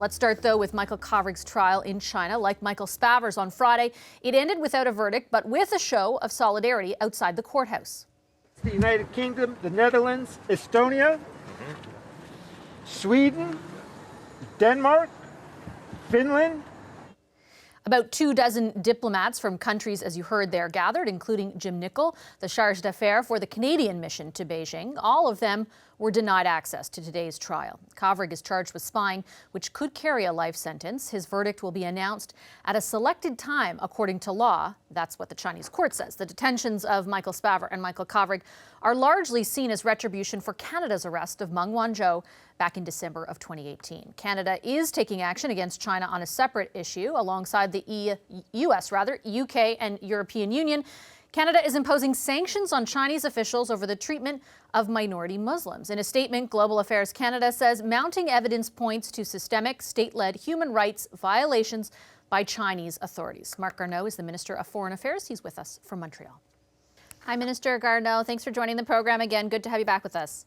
Let's start, though, with Michael Kovrig's trial in China. Like Michael Spavar's on Friday, it ended without a verdict, but with a show of solidarity outside the courthouse. The United Kingdom, the Netherlands, Estonia, Sweden, Denmark, Finland. About 24 diplomats from countries, as you heard there, gathered, including Jim Nichol, the charge d'affaires for the Canadian mission to Beijing. All of them were denied access to today's trial. Kovrig is charged with spying, which could carry a life sentence. His verdict will be announced at a selected time, according to law. That's what the Chinese court says. The detentions of Michael Spavar and Michael Kovrig are largely seen as retribution for Canada's arrest of Meng Wanzhou back in December of 2018. Canada is taking action against China on a separate issue alongside the U.S., UK and European Union. Canada is imposing sanctions on Chinese officials over the treatment of minority Muslims. In a statement, Global Affairs Canada says mounting evidence points to systemic state-led human rights violations by Chinese authorities. Marc Garneau is the Minister of Foreign Affairs. He's with us from Montreal. Hi, Minister Garneau. Thanks for joining the program again. Good to have you back with us.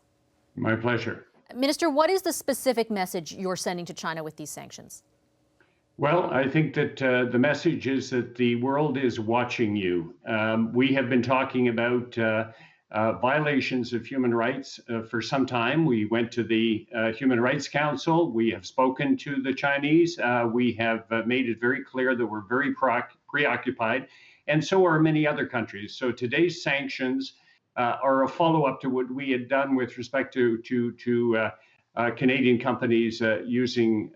My pleasure. Minister, what is the specific message you're sending to China with these sanctions? Well, I think that the message is that the world is watching you. We have been talking about violations of human rights for some time. We went to the Human Rights Council. We have spoken to the Chinese. We have made it very clear that we're very preoccupied, and so are many other countries. So today's sanctions are a follow-up to what we had done with respect to Canadian companies using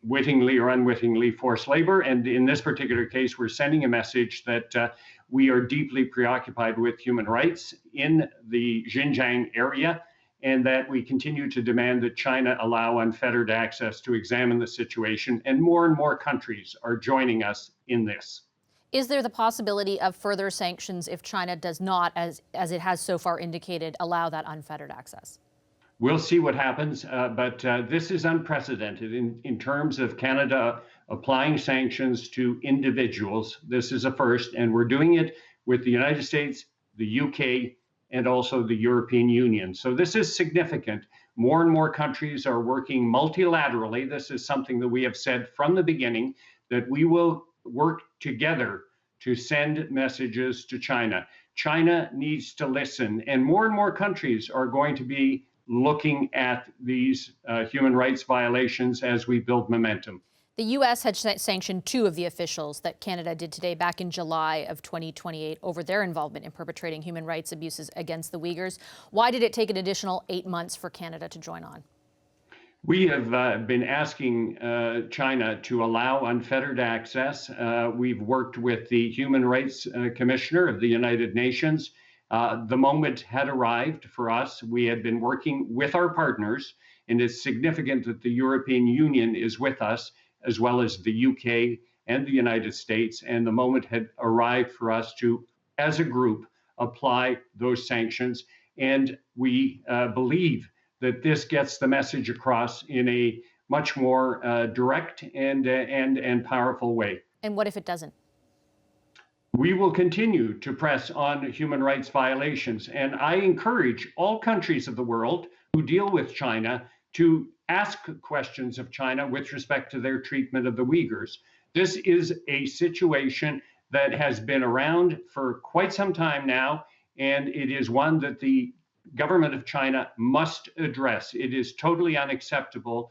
wittingly or unwittingly forced labor. And in this particular case, we're sending a message that we are deeply preoccupied with human rights in the Xinjiang area, and that we continue to demand that China allow unfettered access to examine the situation. And more countries are joining us in this. Is there the possibility of further sanctions if China does not, as it has so far indicated, allow that unfettered access? We'll see what happens, but this is unprecedented in terms of Canada applying sanctions to individuals. This is a first, and we're doing it with the United States, the UK, and also the European Union. So this is significant. More and more countries are working multilaterally. This is something that we have said from the beginning, that we will work together to send messages to China. China needs to listen, and more countries are going to be looking at these human rights violations as we build momentum. The U.S. had sanctioned 2 of the officials that Canada did today back in July of 2028 over their involvement in perpetrating human rights abuses against the Uyghurs. Why did it take an additional 8 months for Canada to join on? We have been asking China to allow unfettered access. We've worked with the Human Rights Commissioner of the United Nations. The moment had arrived for us. We had been working with our partners, and it's significant that the European Union is with us, as well as the UK and the United States. And the moment had arrived for us to, as a group, apply those sanctions. And we believe that this gets the message across in a much more direct and powerful way. And what if it doesn't? We will continue to press on human rights violations, and I encourage all countries of the world who deal with China to ask questions of China with respect to their treatment of the Uyghurs. This is a situation that has been around for quite some time now, and it is one that the government of China must address. It is totally unacceptable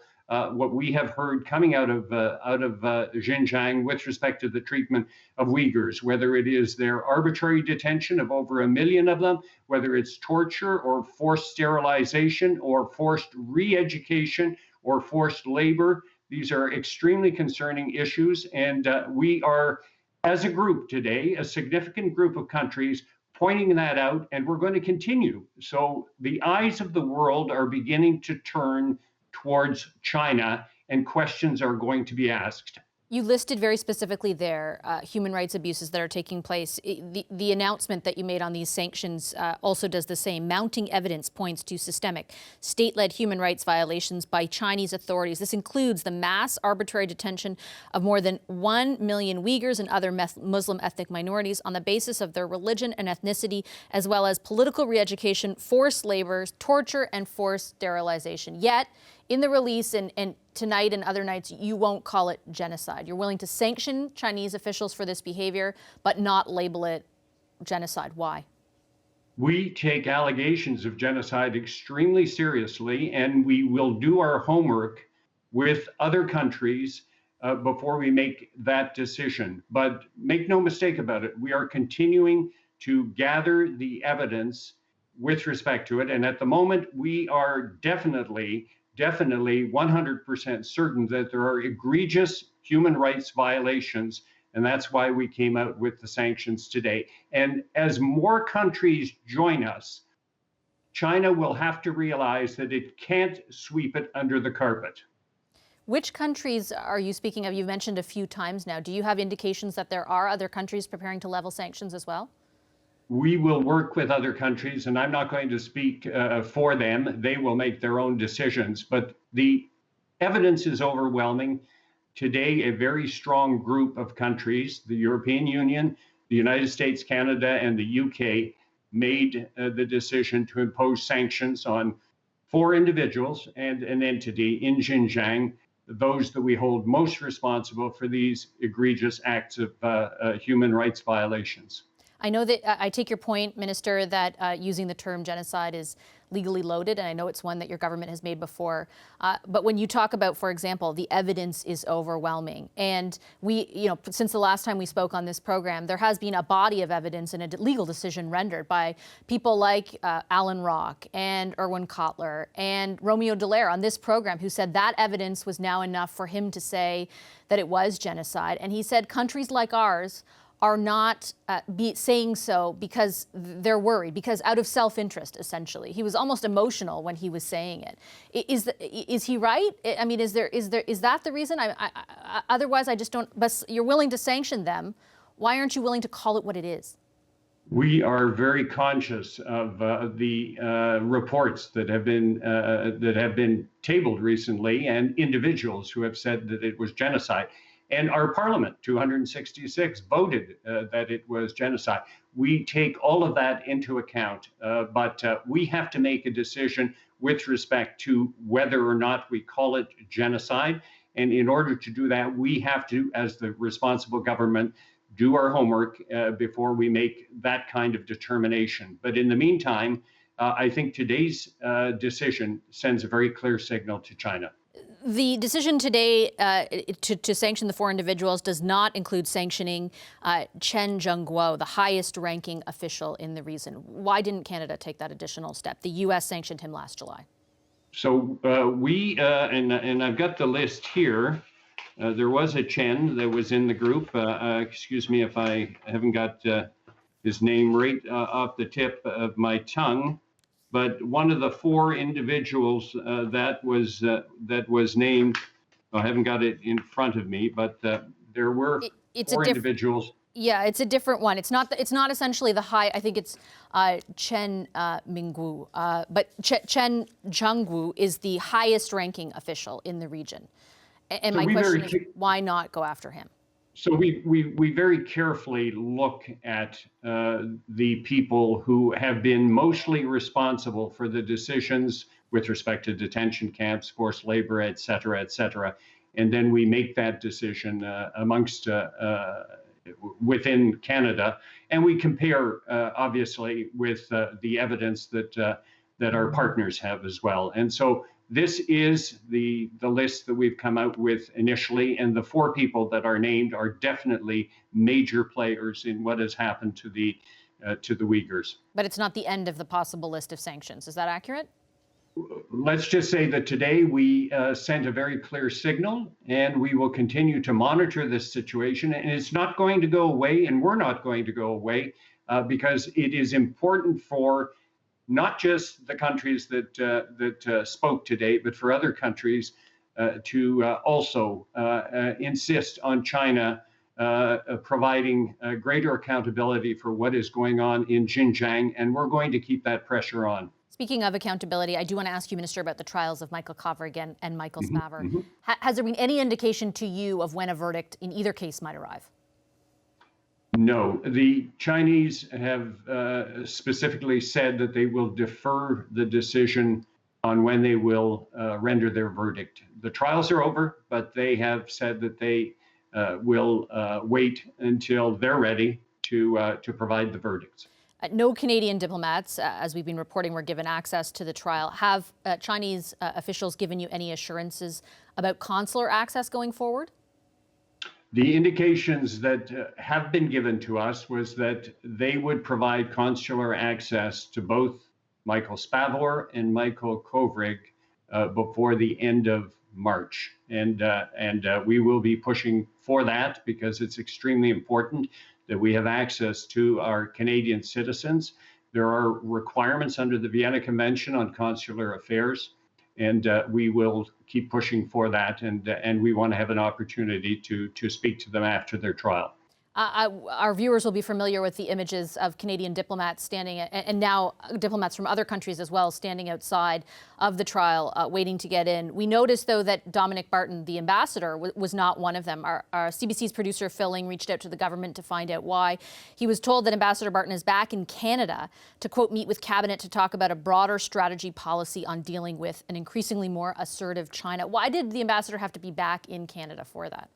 what we have heard coming out of Xinjiang with respect to the treatment of Uyghurs, whether it is their arbitrary detention of over 1 million of them, whether it's torture or forced sterilization or forced re-education or forced labor. These are extremely concerning issues, and we are, as a group today, a significant group of countries, pointing that out, and we're going to continue. So the eyes of the world are beginning to turn towards China, and questions are going to be asked. You listed very specifically there human rights abuses that are taking place. The announcement that you made on these sanctions also does the same. Mounting evidence points to systemic state-led human rights violations by Chinese authorities. This includes the mass arbitrary detention of more than 1 million Uyghurs and other Muslim ethnic minorities on the basis of their religion and ethnicity, as well as political re-education, forced labor, torture, and forced sterilization. Yet, in the release and tonight and other nights, you won't call it genocide. You're willing to sanction Chinese officials for this behavior, but not label it genocide. Why? We take allegations of genocide extremely seriously, and we will do our homework with other countries before we make that decision. But make no mistake about it, we are continuing to gather the evidence with respect to it. And at the moment, we are definitely 100% certain that there are egregious human rights violations. And that's why we came out with the sanctions today. And as more countries join us, China will have to realize that it can't sweep it under the carpet. Which countries are you speaking of? You've mentioned a few times now. Do you have indications that there are other countries preparing to level sanctions as well? We will work with other countries, and I'm not going to speak for them. They will make their own decisions. But the evidence is overwhelming. Today, a very strong group of countries, the European Union, the United States, Canada, and the UK, made the decision to impose sanctions on 4 individuals and an entity in Xinjiang, those that we hold most responsible for these egregious acts of human rights violations. I know that I take your point, Minister, that using the term genocide is legally loaded, and I know it's one that your government has made before. But when you talk about, for example, the evidence is overwhelming, and we, since the last time we spoke on this program, there has been a body of evidence and a legal decision rendered by people like Alan Rock and Erwin Kotler and Romeo Dallaire on this program, who said that evidence was now enough for him to say that it was genocide. And he said countries like ours are not saying so because they're worried, because out of self-interest, essentially. He was almost emotional when he was saying it. Is he right? I mean, is that the reason? Otherwise, I just don't. But you're willing to sanction them. Why aren't you willing to call it what it is? We are very conscious of the reports that have been tabled recently, and individuals who have said that it was genocide. And our parliament, 266, voted that it was genocide. We take all of that into account, but we have to make a decision with respect to whether or not we call it genocide. And in order to do that, we have to, as the responsible government, do our homework before we make that kind of determination. But in the meantime, I think today's decision sends a very clear signal to China. The decision today to sanction the 4 individuals does not include sanctioning Chen Zhengguo, the highest-ranking official in the region. Why didn't Canada take that additional step? The U.S. sanctioned him last July. So and I've got the list here. There was a Chen that was in the group. Excuse me if I haven't got his name right off the tip of my tongue. But one of the 4 individuals that was named, I haven't got it in front of me, but there were 4 individuals. Yeah, it's a different one. It's not essentially the high. I think it's Chen Minggu, but Chen Zhengguo is the highest-ranking official in the region. And my question is, why not go after him? So we very carefully look at the people who have been mostly responsible for the decisions with respect to detention camps, forced labor, et cetera, and then we make that decision amongst within Canada, and we compare obviously with the evidence that our partners have as well. And so this is the list that we've come out with initially, and the 4 people that are named are definitely major players in what has happened to the Uyghurs. But it's not the end of the possible list of sanctions. Is that accurate? Let's just say that today we sent a very clear signal, and we will continue to monitor this situation. And it's not going to go away, and we're not going to go away because it is important for not just the countries that spoke today, but for other countries to also insist on China providing greater accountability for what is going on in Xinjiang, and we're going to keep that pressure on. Speaking of accountability, I do want to ask you, Minister, about the trials of Michael Kovrig and Michael Spavor. Has there been any indication to you of when a verdict in either case might arrive? No, the Chinese have specifically said that they will defer the decision on when they will render their verdict. The trials are over, but they have said that they will wait until they're ready to provide the verdicts. No Canadian diplomats, as we've been reporting, were given access to the trial. Have Chinese officials given you any assurances about consular access going forward? The indications that have been given to us was that they would provide consular access to both Michael Spavor and Michael Kovrig before the end of March. And we will be pushing for that because it's extremely important that we have access to our Canadian citizens. There are requirements under the Vienna Convention on Consular Affairs, and we will keep pushing for that. And we want to have an opportunity to speak to them after their trial. Our viewers will be familiar with the images of Canadian diplomats standing, and now diplomats from other countries as well, standing outside of the trial, waiting to get in. We noticed, though, that Dominic Barton, the ambassador, was not one of them. Our CBC's producer, Phil Ling, reached out to the government to find out why. He was told that Ambassador Barton is back in Canada to, quote, meet with cabinet to talk about a broader strategy policy on dealing with an increasingly more assertive China. Why did the ambassador have to be back in Canada for that?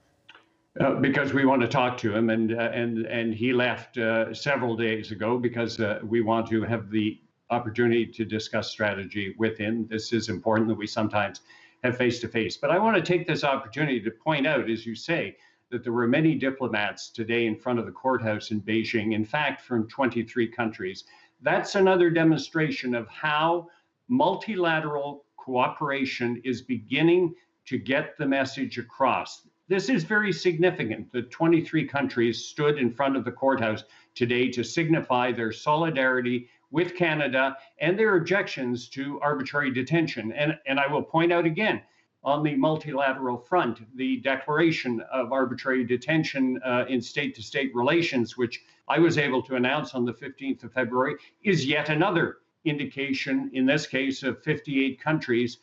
Because we want to talk to him, and he left several days ago because we want to have the opportunity to discuss strategy with him. This is important that we sometimes have face-to-face. But I want to take this opportunity to point out, as you say, that there were many diplomats today in front of the courthouse in Beijing, in fact, from 23 countries. That's another demonstration of how multilateral cooperation is beginning to get the message across. This is very significant. The 23 countries stood in front of the courthouse today to signify their solidarity with Canada and their objections to arbitrary detention. And I will point out again, on the multilateral front, the declaration of arbitrary detention in state-to-state relations, which I was able to announce on the 15th of February, is yet another indication, in this case, of 58 countries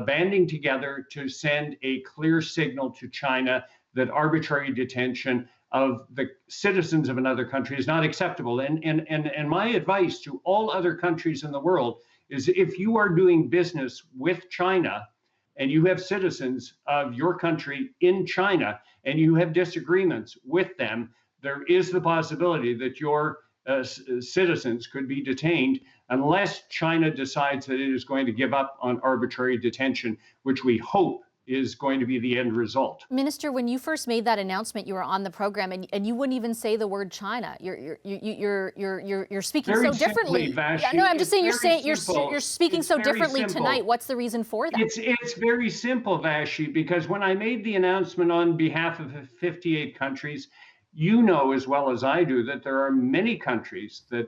banding together to send a clear signal to China that arbitrary detention of the citizens of another country is not acceptable. And my advice to all other countries in the world is, if you are doing business with China and you have citizens of your country in China and you have disagreements with them, there is the possibility that your citizens could be detained unless China decides that it is going to give up on arbitrary detention, which we hope is going to be the end result. Minister, when you first made that announcement, you were on the program, and you wouldn't even say the word China. You're speaking very so differently. Simply, Vashi, yeah, no, I'm just saying you're speaking it's so differently simple. tonight. What's the reason for that? It's very simple, Vashi, because when I made the announcement on behalf of 58 countries, you know as well as I do that there are many countries that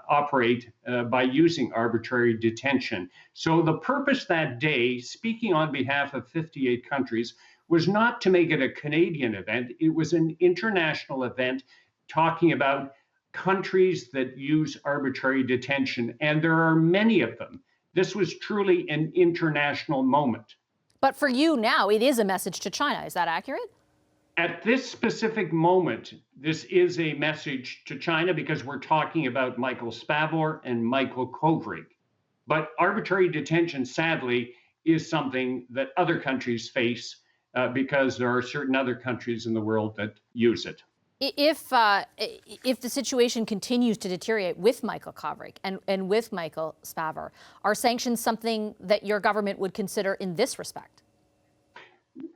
operate by using arbitrary detention. So the purpose that day, speaking on behalf of 58 countries, was not to make it a Canadian event. It was an international event talking about countries that use arbitrary detention, and there are many of them. This was truly an international moment. But for you now, it is a message to China. Is that accurate? At this specific moment, this is a message to China because we're talking about Michael Spavor and Michael Kovrig. But arbitrary detention, sadly, is something that other countries face because there are certain other countries in the world that use it. If the situation continues to deteriorate with Michael Kovrig and with Michael Spavor, are sanctions something that your government would consider in this respect?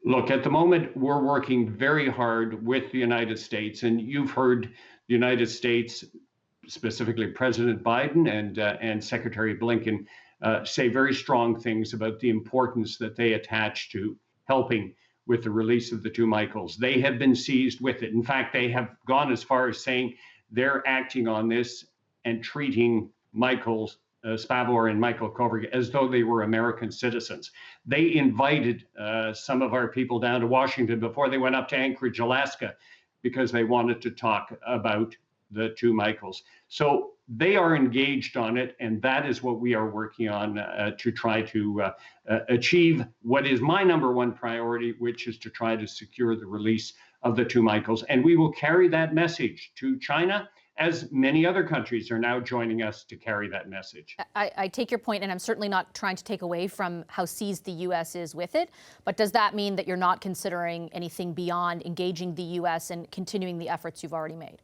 Look, at the moment, we're working very hard with the United States, and you've heard the United States, specifically President Biden and Secretary Blinken, say very strong things about the importance that they attach to helping with the release of the two Michaels. They have been seized with it. In fact, they have gone as far as saying they're acting on this and treating Michael Spavor and Michael Kovrig as though they were American citizens. They invited some of our people down to Washington before they went up to Anchorage, Alaska, because they wanted to talk about the two Michaels. So they are engaged on it, and that is what we are working on to try to achieve what is my number one priority, which is to try to secure the release of the two Michaels. And we will carry that message to China as many other countries are now joining us to carry that message. I take your point, and I'm certainly not trying to take away from how seized the U.S. is with it. But does that mean that you're not considering anything beyond engaging the U.S. and continuing the efforts you've already made?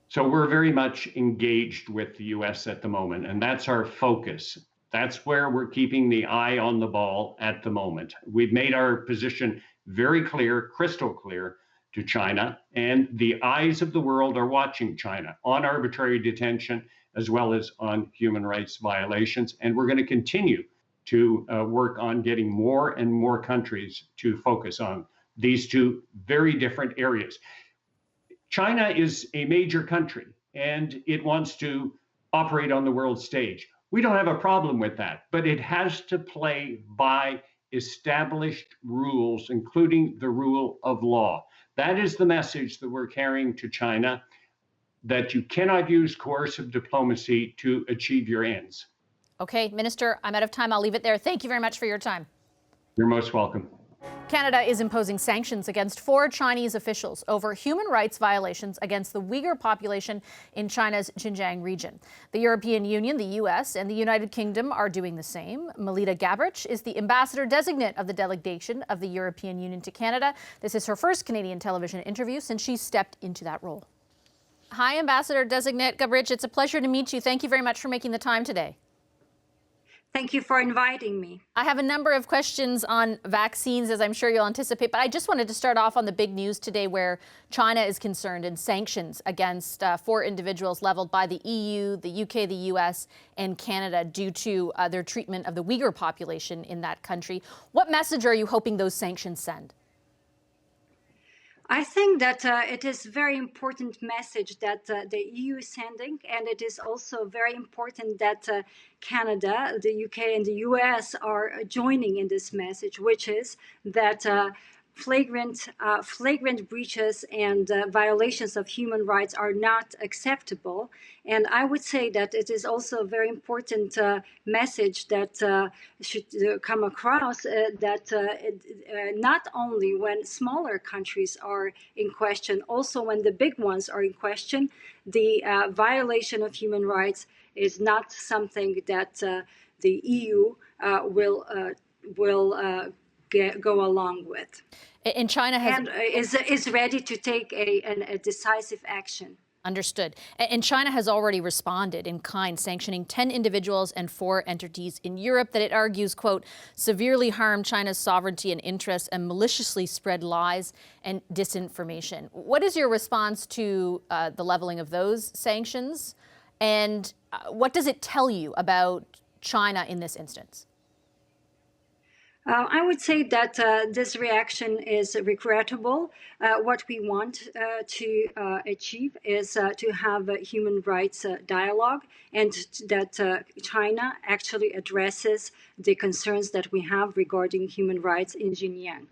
So we're very much engaged with the U.S. at the moment, and that's our focus. That's where we're keeping the eye on the ball at the moment. We've made our position very clear, crystal clear, to China, and the eyes of the world are watching China on arbitrary detention as well as on human rights violations. And we're going to continue to work on getting more and more countries to focus on these two very different areas. China is a major country and it wants to operate on the world stage. We don't have a problem with that, but it has to play by established rules, including the rule of law. That is the message that we're carrying to China, that you cannot use coercive diplomacy to achieve your ends. Okay, Minister, I'm out of time. I'll leave it there. Thank you very much for your time. You're most welcome. Canada is imposing sanctions against 4 Chinese officials over human rights violations against the Uyghur population in China's Xinjiang region. The European Union, the U.S., and the United Kingdom are doing the same. Melita Gabrich is the ambassador designate of the delegation of the European Union to Canada. This is her first Canadian television interview since she stepped into that role. Hi, Ambassador designate Gabrich. It's a pleasure to meet you. Thank you very much for making the time today. Thank you for inviting me. I have a number of questions on vaccines, as I'm sure you'll anticipate, but I just wanted to start off on the big news today where China is concerned and sanctions against 4 individuals leveled by the EU, the UK, the US, and Canada due to their treatment of the Uyghur population in that country. What message are you hoping those sanctions send? I think that it is a very important message that the EU is sending, and it is also very important that Canada, the UK, and the US are joining in this message, which is that flagrant breaches and violations of human rights are not acceptable. And I would say that it is also a very important message that should come across that not only when smaller countries are in question, also when the big ones are in question, the violation of human rights is not something that the EU will go along with. And China has is ready to take a decisive action. Understood. And China has already responded in kind, sanctioning 10 individuals and 4 entities in Europe that it argues, quote, severely harm China's sovereignty and interests and maliciously spread lies and disinformation. What is your response to the leveling of those sanctions? And what does it tell you about China in this instance? I would say that this reaction is regrettable. What we want to achieve is to have a human rights dialogue, and that China actually addresses the concerns that we have regarding human rights in Xinjiang.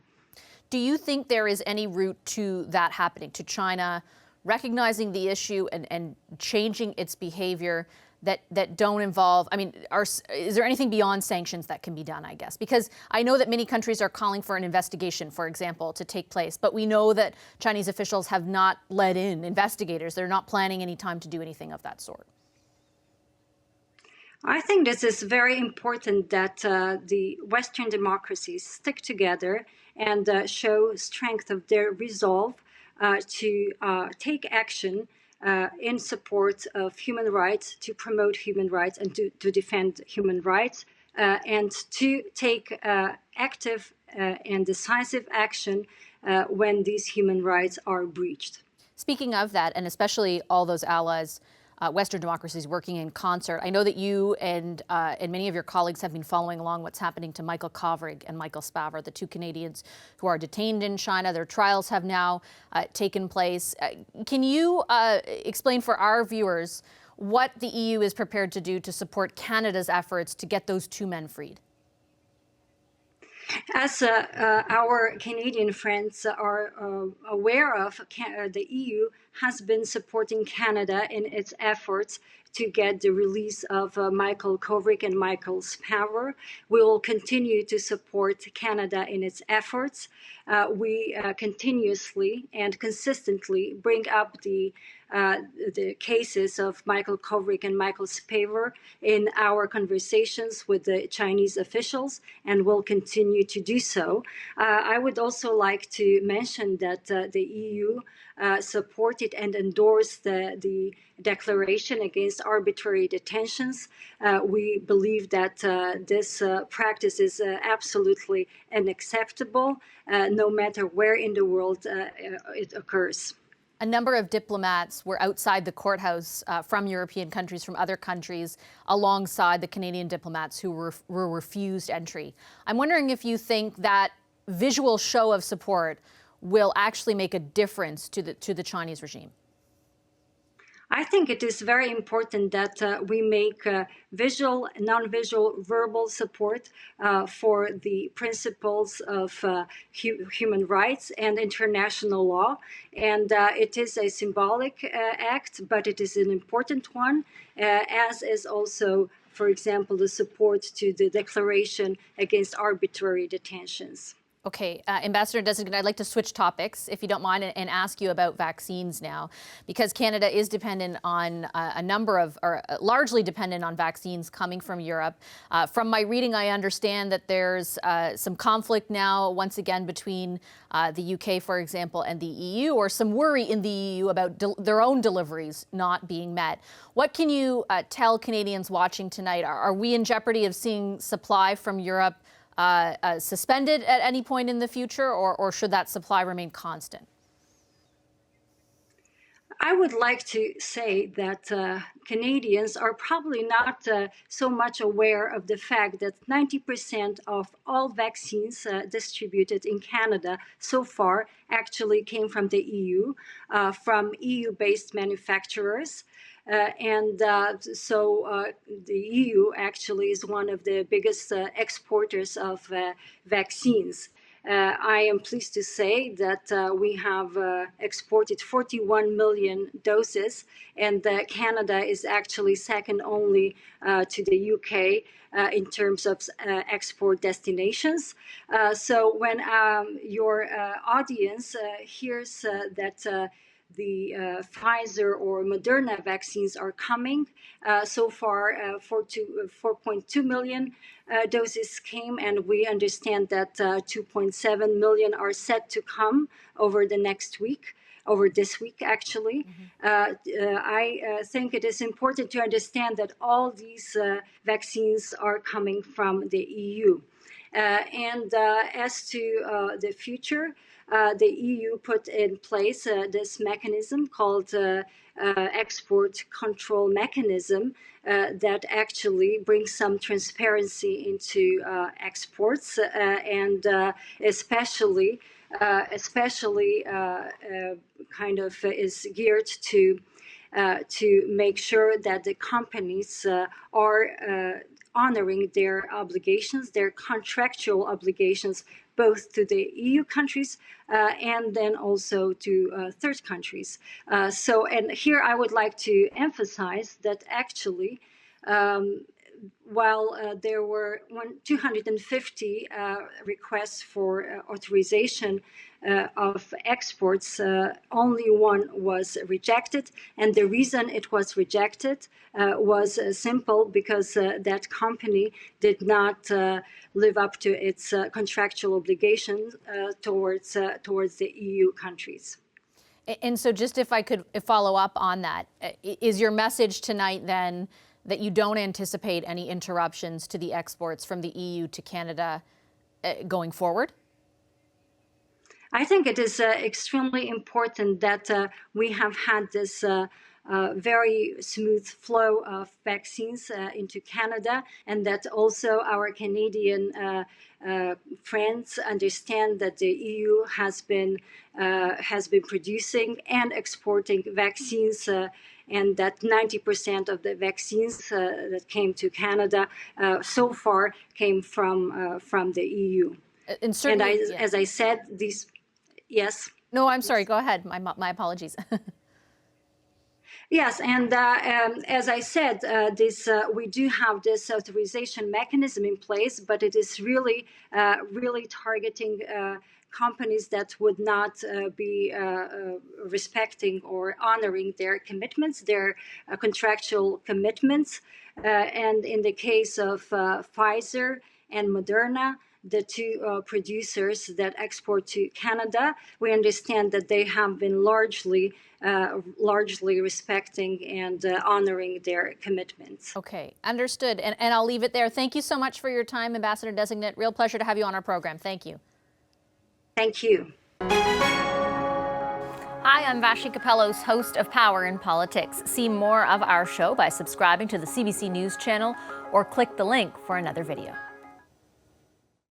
Do you think there is any route to that happening, to China recognizing the issue and changing its behavior that don't involve, I mean, is there anything beyond sanctions that can be done, I guess? Because I know that many countries are calling for an investigation, for example, to take place, but we know that Chinese officials have not let in investigators. They're not planning any time to do anything of that sort. I think this is very important that the Western democracies stick together and show strength of their resolve to take action in support of human rights, to promote human rights and to defend human rights, and to take active and decisive action when these human rights are breached. Speaking of that, and especially all those allies, Western democracies working in concert, I know that you and many of your colleagues have been following along what's happening to Michael Kovrig and Michael Spavor, the 2 Canadians who are detained in China. Their trials have now taken place. Can you explain for our viewers what the EU is prepared to do to support Canada's efforts to get those 2 men freed? As our Canadian friends are aware of, the EU has been supporting Canada in its efforts to get the release of Michael Kovrig and Michael Spavor. We will continue to support Canada in its efforts. we continuously and consistently bring up the cases of Michael Kovrig and Michael Spavor in our conversations with the Chinese officials, and will continue to do so. I would also like to mention that the EU supported and endorsed the declaration against arbitrary detentions. We believe that this practice is absolutely unacceptable, no matter where in the world it occurs. A number of diplomats were outside the courthouse from European countries, from other countries, alongside the Canadian diplomats who were refused entry. I'm wondering if you think that visual show of support will actually make a difference to the Chinese regime. I think it is very important that we make visual, non-visual, verbal support for the principles of human rights and international law. And it is a symbolic act, but it is an important one, as is also, for example, the support to the declaration against arbitrary detentions. Okay, Ambassador Designate, I'd like to switch topics, if you don't mind, and ask you about vaccines now, because Canada is dependent on largely dependent on vaccines coming from Europe. From my reading, I understand that there's some conflict now, once again, between the UK, for example, and the EU, or some worry in the EU about their own deliveries not being met. What can you tell Canadians watching tonight? Are we in jeopardy of seeing supply from Europe suspended at any point in the future, or should that supply remain constant? I would like to say that Canadians are probably not so much aware of the fact that 90% of all vaccines distributed in Canada so far actually came from the EU, from EU-based manufacturers. So the EU actually is one of the biggest exporters of vaccines. I am pleased to say that we have exported 41 million doses, and Canada is actually second only to the UK in terms of export destinations. So when your audience hears that the Pfizer or Moderna vaccines are coming. So far, 4.2 million doses came, and we understand that 2.7 million are set to come over this week, actually. I think it is important to understand that all these vaccines are coming from the EU. And as to the future, the EU put in place this mechanism called export control mechanism that actually brings some transparency into exports and especially kind of is geared to make sure that the companies are honoring their obligations, their contractual obligations, both to the EU countries and then also to third countries. And here I would like to emphasize that actually, while there were 250 requests for authorization of exports, only one was rejected. And the reason it was rejected was simple, because that company did not live up to its contractual obligations towards the EU countries. And so just if I could follow up on that, is your message tonight then that you don't anticipate any interruptions to the exports from the EU to Canada going forward? I think it is extremely important that we have had this very smooth flow of vaccines into Canada, and that also our Canadian friends understand that the EU has been producing and exporting vaccines, and that 90% of the vaccines that came to Canada so far came from the EU. And certainly, as I said, these. Yes. No, I'm sorry. Go ahead. My apologies. Yes, and as I said, we do have this authorization mechanism in place, but it is really targeting companies that would not be respecting or honoring their commitments, their contractual commitments. And in the case of Pfizer and Moderna, the two producers that export to Canada, we understand that they have been largely respecting and honoring their commitments. Okay, understood. And I'll leave it there. Thank you so much for your time, Ambassador Designate. Real pleasure to have you on our program. Thank you. Thank you. Hi, I'm Vashi Capellos, host of Power in Politics. See more of our show by subscribing to the CBC News channel or click the link for another video.